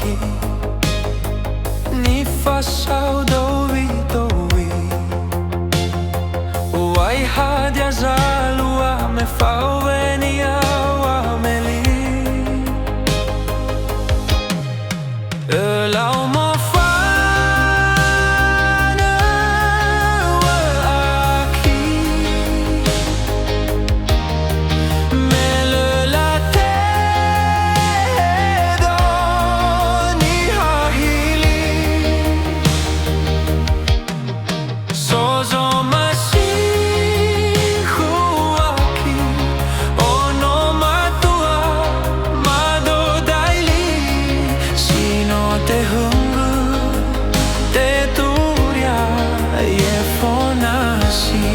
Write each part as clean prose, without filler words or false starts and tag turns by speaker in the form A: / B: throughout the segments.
A: waki ni fasau dowi dowi Wai hadia zalua me fauenia wa meli Elau mo fana wa aki Mele la te do ni hahili Sozo masihu aki Ono matua mado daili Sino te hungu te turia ye fonasi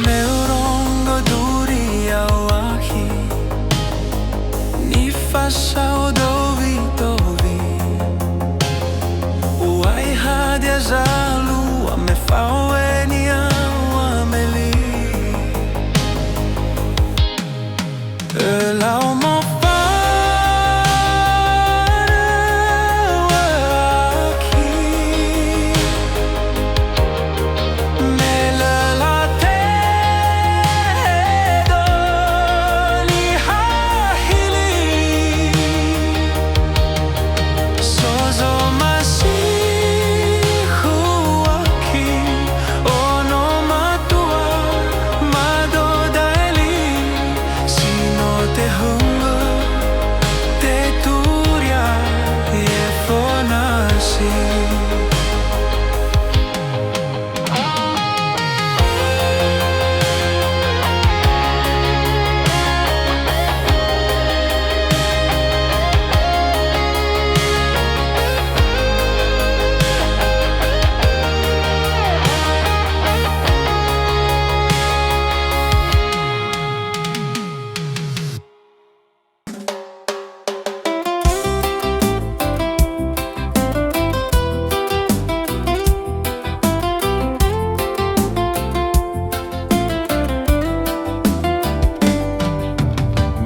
A: Meurongo duria wahi Ni fasau dovi dovi Wai hadia zalua me fauenia wa meli Elau mo fana wa aki Mele la te do ni hahili Sozo masihu aki Ono matua mado daili Sino te hungu te turia ye fonasi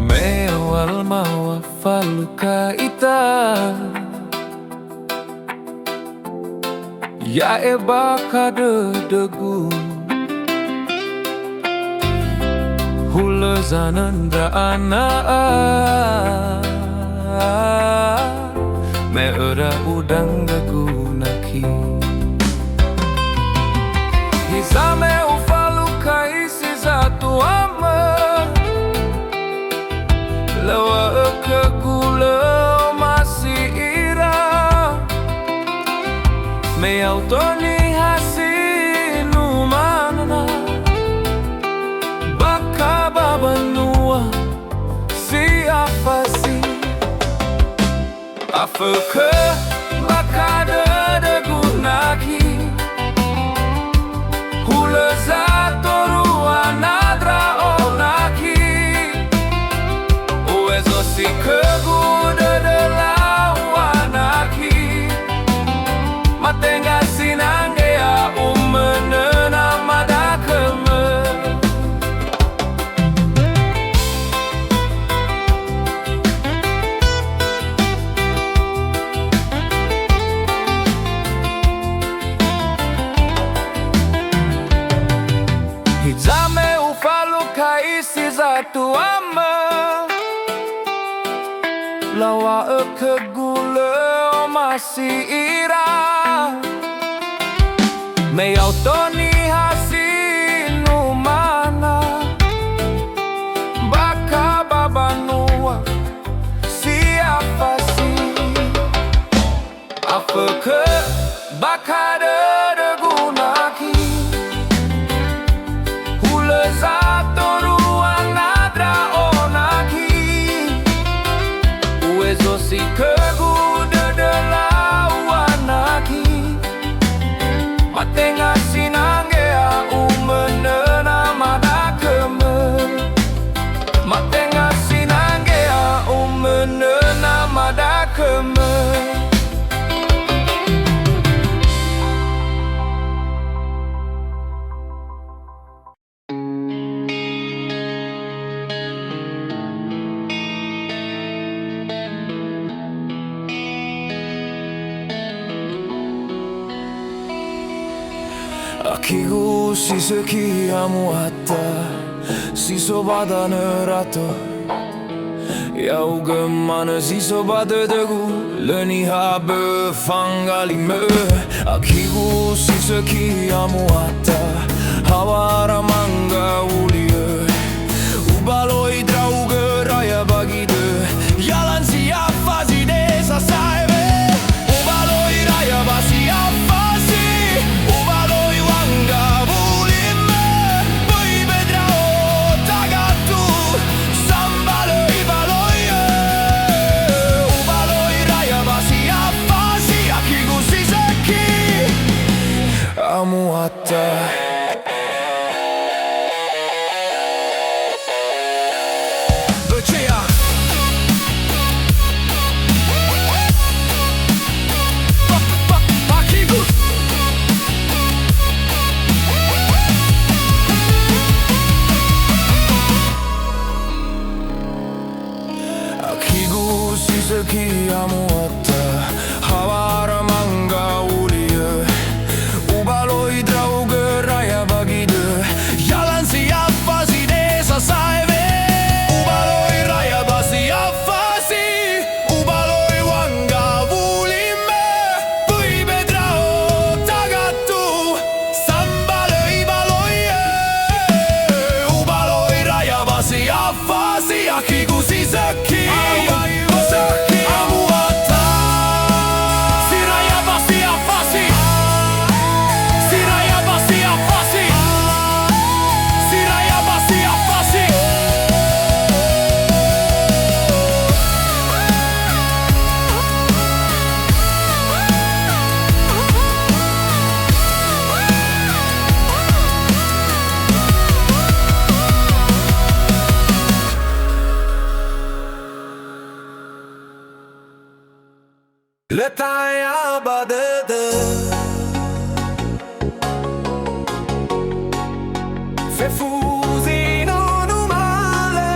A: Mewal mawa faluka ita Ya eba kade degu Hula zananda ana Me ora udang gagunaki Hizame ufaluka isi zatu ama Lawa ke gula masih ira Me autoni hasinu manana Baka babanua siapa si Afeke baka de gunaki Hula zatorua nadra onaki Uwezo si kegude de lawanaki Matenga sinange ya umenena madakeme Hizame ufaluka isi zatu ama Lawa ke gule masih ira Me autoni hasinu mana Baka babanua siapa si Afeke baka de gunaki Hula zatorua nadra onaki Uwezo si kegude de lawanaki Matenga sinange ya umenena Akigu siseki amuata Siso bada nerato Yauge mane siso bada degu Leni habe fangali me Akigu siseki amuata Hawara manga ulie Ubaloi drauge raya bagide Jalan siapa si desa saive Ubaloi raya basi apa si Ubaloi wanga bulime Bui bedrao tagatu Sambaloi baloi Ubaloi raya basi apa si Akigu siseki amuata Akigu siseki amuata Hawara manga ulie Ubaloi drauge raya bagide Jalan siapa si desa saive Ubaloi raya basi apa si Ubaloi wanga bulime Bui bedrao tagatu Sambaloi baloi Ubaloi raya basi apa si Akigu siseki Letaya badede Fe fusino numale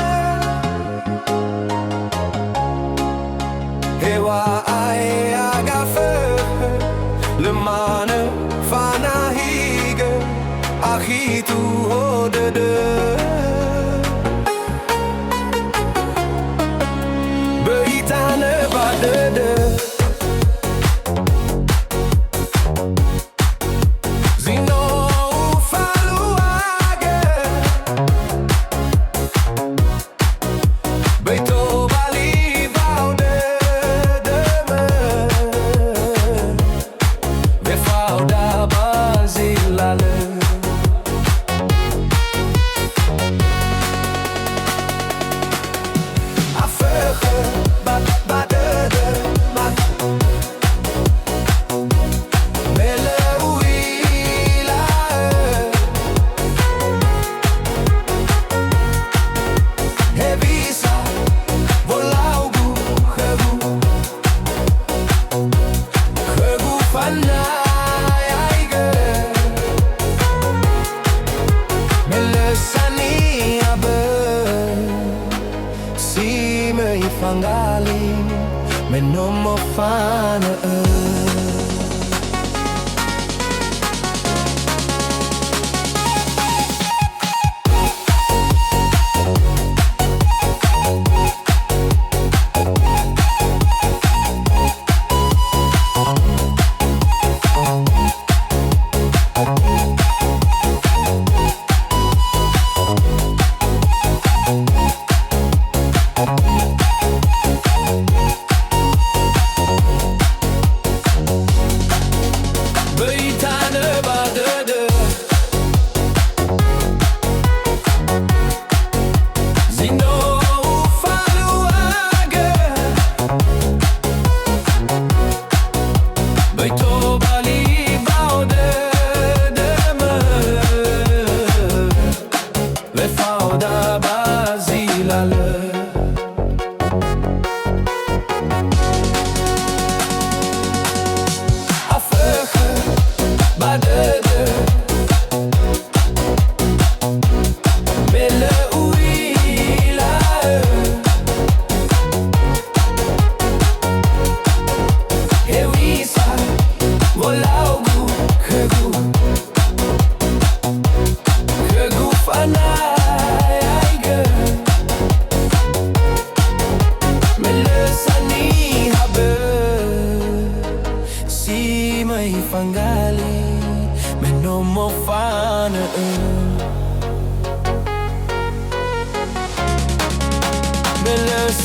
A: Ewa ai agafe Le mane fanahige Ahitu hodede Beitane badede Fangali menomo fana fangali men no mo fana Bella